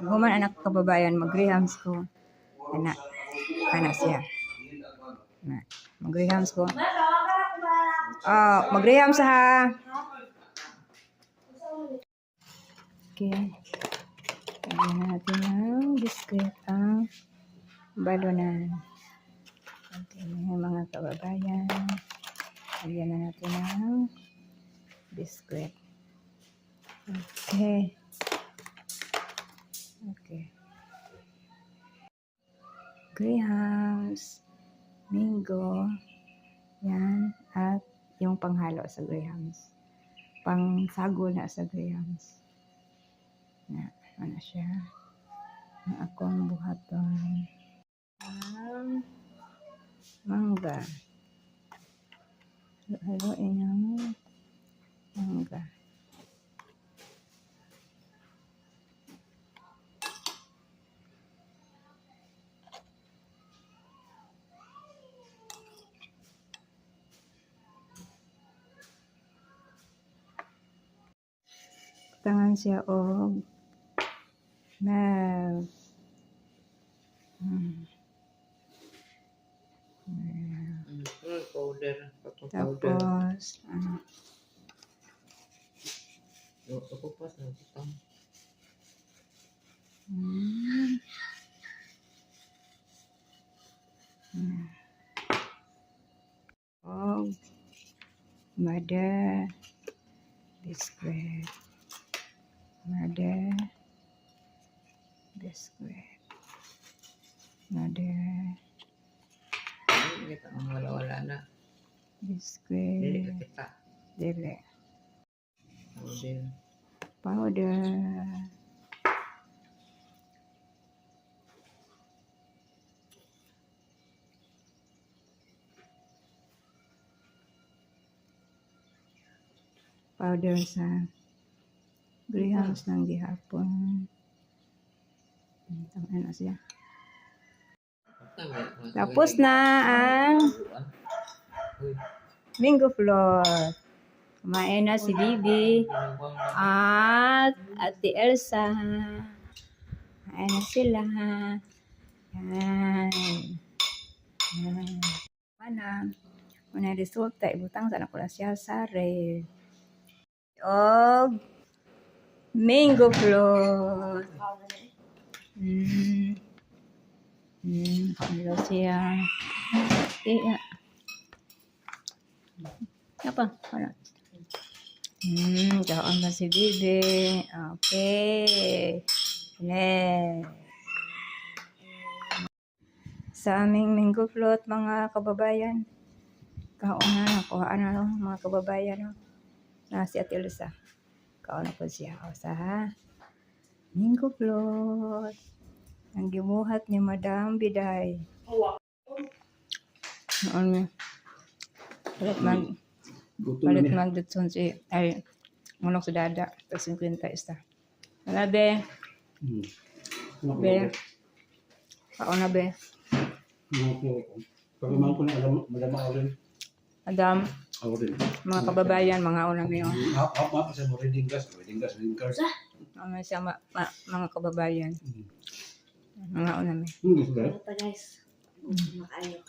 Human anak kababayan, mag-rehams ko. Kana siya. Mag-rehams ko. Mag-rehams ha. Okay. Lagyan natin ng biskuit ang balonan. Okay, mga kababayan. Lagyan na natin ng biskuit. Okay. Okay. Grahams, mango, yan, at yung panghalo sa grahams. Pangsago na sa grahams. Na, ano siya? Ang akong buhaton. Mangga. Haluin yung mangga. Tangan siya og milk. Powder. Tapos, Ako pa sa utang. Mother biscuit. Mother biscuit. Mother Hindi ka ang wala na. Dili biscuit. ka kita. Dili. Powder. Powder. Powder sa grahams ng gihapon. Tama na siya. Tapos na ang mango float. Kumain na si Bibi at Ate Elsa. Kumain na sila. Yan. Yan. Mana? Muna resulta, ibutang sana ko na siya sa rel. Og mango float. Ano siya? Apa? Wala. Kaon na si Bibi. Okay. Next. Sa aming mango float, mga kababayan. Kaon na, nakuha na mga kababayan. Na si Ate Elsa. Kaon na po siya. O sa mango float. Ang gibuhat ni Madam Biday. Noon mo. Palit magdutson si ay munok sa dada. Tapos 50 isa. Wala be. Be. Kaon na be. Pagmamahal ko na alam Adam. Mga kababayan, mga una mo yun. Apa sa reading gas. Ano siya mga kababayan. Mga una mo. Guys. Guys, makayo.